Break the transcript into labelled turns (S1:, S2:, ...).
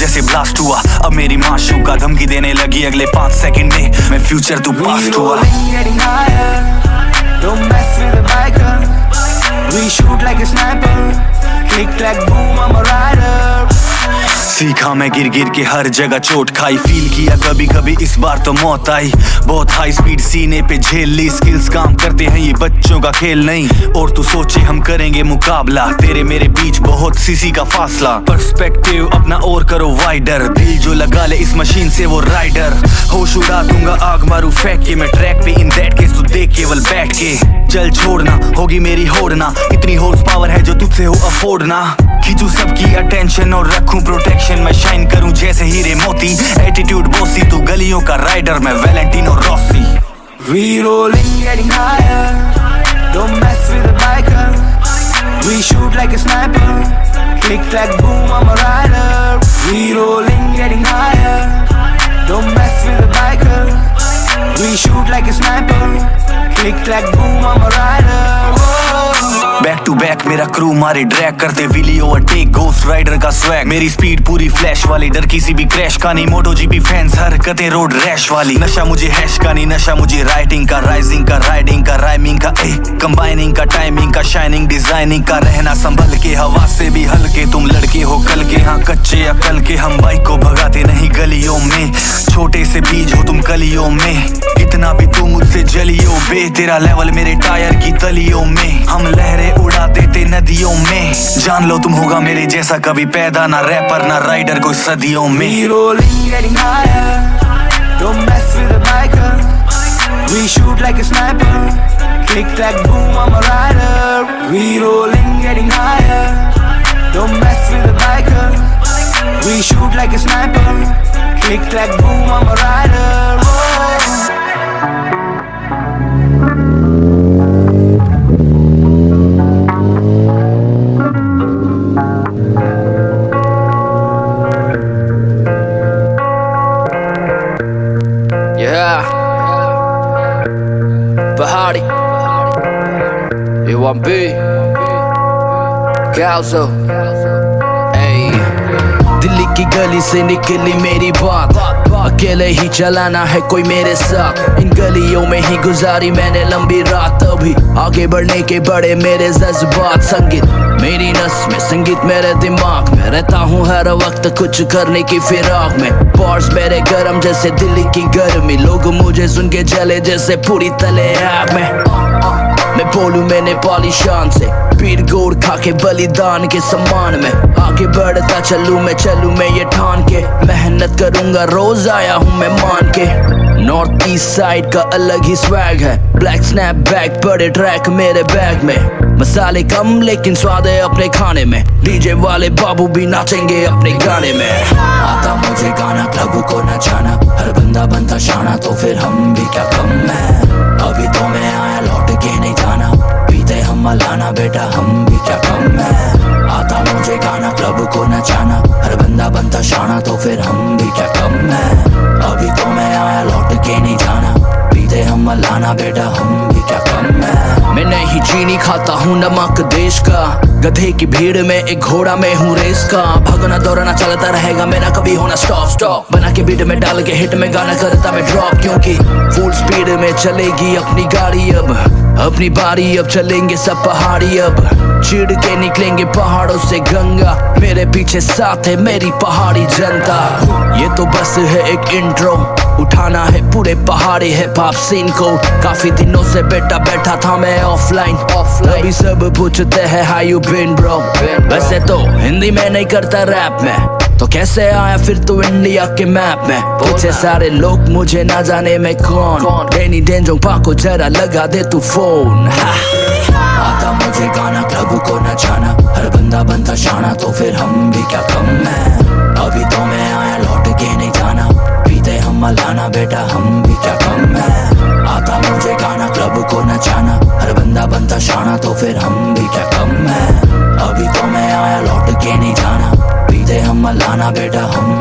S1: जैसे ब्लास्ट हुआ। अब मेरी माशू का धमकी देने लगी अगले 5 सेकंड में मैं फ्यूचर तू पास्ट हुआ।
S2: Don't mess with a biker. We shoot like a sniper. Click clack boom, I'm a rider.
S1: सीखा मैं गिर गिर के हर जगह चोट खाई, फील किया कभी कभी इस बार तो मौत आई। बहुत हाई स्पीड सीने पे झेल ली, स्किल्स काम करते हैं ये बच्चों का खेल नहीं। और तू सोचे हम करेंगे मुकाबला, तेरे मेरे बीच बहुत सीसी का फासला। पर्सपेक्टिव अपना और करो वाइडर, दिल जो लगा ले इस मशीन से वो राइडर। होश उड़ा दूंगा आग मारू फेंक के मैं ट्रैक पे, इन दैट केस तू देख केवल बैठ के। चल छोड़ना होगी मेरी होड़ना, इतनी हॉर्स पावर है जो तुझसे हो अफोर्ड ना। खींचू सबकी अटेंशन और रखूं प्रोटेक्शन, मैं शाइन करूं जैसे हीरे मोती। एटीट्यूड बॉसी तू गलियों का राइडर, मैं Valentino Rossi.
S2: We rolling getting higher. Don't mess with a biker. We shoot like a sniper. Click clack boom, I'm a rider. We rolling getting higher. Don't mess with a biker. We shoot like a sniper. Click clack boom, I'm a rider.
S1: Back to back मेरा crew मारे drag करते wheelie overtake, ghost rider का swag. मेरी speed पूरी flash वाली, डर किसी भी क्रैश का नहीं। मोटो जीपी फैंस हरकतें रोड रैश वाली। नशा मुझे हैश का नहीं, नशा मुझे राइटिंग का, राइजिंग का, राइडिंग का, राइमिंग का, कंबाइनिंग का, टाइमिंग का, शाइनिंग डिजाइनिंग का। रहना संभल के हवा से भी हल्के, तुम लड़के हो कल के, हाँ कच्चे अकल के। हम बाइक को भगाते नहीं गलियों में, छोटे से बीज हो तुम कलियों में। इतना भी तू मुझसे जलियो बे, तेरा लेवल मेरे टायर की तलियों में। हम लहरें उड़ा देते नदियों में, जान लो तुम होगा मेरे जैसा कभी पैदा, ना रैपर ना राइडर कोई सदियों में।
S2: We rolling getting higher. Don't mess with a biker. We shoot like a sniper. Click clack boom, I'm a rider. We rolling getting higher. Don't mess with a biker. We shoot like a sniper. Click clack boom, I'm a rider.
S3: Bahari, A1B, Galzo, hey. Delhi की गली से निकली मेरी बात, अकेले ही चलाना है कोई मेरे साथ। इन गलियों में ही गुजारी मैंने लंबी रात, अभी आगे बढ़ने के बड़े मेरे जज्बात। संगीत मेरी नस में, संगीत मेरे दिमाग में, रहता हूँ हर वक्त कुछ करने की फिराक में। बार्स मेरे गरम जैसे दिल्ली की गर्मी, लोग मुझे सुन के जले जैसे पूरी तले आग में। मैं बोलूं मैंने नेपाली शान से, पीर गोड़ खा के बलिदान के सम्मान में। आगे बढ़ता चलूं मैं ये ठान के, मेहनत करूंगा रोज आया हूं मैं मान के। नॉर्थ ईस्ट साइड का अलग ही स्वैग है, ब्लैक स्नैप बैक बड़े ट्रैक मेरे बैग में। मसाले कम लेकिन स्वाद है अपने खाने में, डीजे वाले बाबू भी नाचेंगे अपने गाने में। आता मुझे गाना क्लब को नचाना, हर बंदा बनता शाना, तो फिर हम भी क्या कम है। अभी तो मैं आया लौट के नहीं जाना, पीते हम मलाना बेटा हम भी क्या कम है। आता मुझे गाना क्लब को नचाना, हर बंदा बनता शाना, तो फिर हम भी क्या कम है। अभी तो मैं आया लौट के नहीं जाना, पीते हम मलाना बेटा हम भी क्या कम है। मैं नहीं चीनी खाता हूँ नमक देश का, गधे की भीड़ में एक घोड़ा मैं हूँ रेस का। भागना दौड़ना चलता रहेगा मेरा, कभी होना स्टॉप स्टॉप। बना के बीट में डाल के हिट में गाना करता मैं ड्रॉप, क्योंकि फुल स्पीड में चलेगी अपनी गाड़ी अब। अपनी बारी अब चलेंगे सब पहाड़ी, अब चिढ़ के निकलेंगे पहाड़ों से गंगा। मेरे पीछे साथ है मेरी पहाड़ी जनता, ये तो बस है एक इंट्रो। उठाना है पूरे पहाड़ी हिप हॉप सीन को, काफी दिनों से बेटा बैठा था मैं ऑफलाइन। अभी सब पूछते हैं हाउ यू बीन ब्रो, वैसे तो हिंदी में नहीं करता रैप में, तो कैसे आया फिर तू इंडिया के मैप में। पूछे सारे लोग मुझे ना जाने मैं कौन, डेनी डेंजोंग पा को जरा लगा दे तू फोन। आता मुझे गाना क्लब को नचाना, हर बंदा बनता शाना, तो फिर हम भी क्या कम है। अभी तो मैं आया लौट के नहीं जाना, पीते हम मलाना बेटा हम भी क्या कम है। आता मुझे गाना क्लब को नचाना, हर बंदा बनता शाना, तो फिर हम भी क्या कम है। अभी तो मैं आया लौट के नहीं जाना, पीते हम मलाना बेटा हम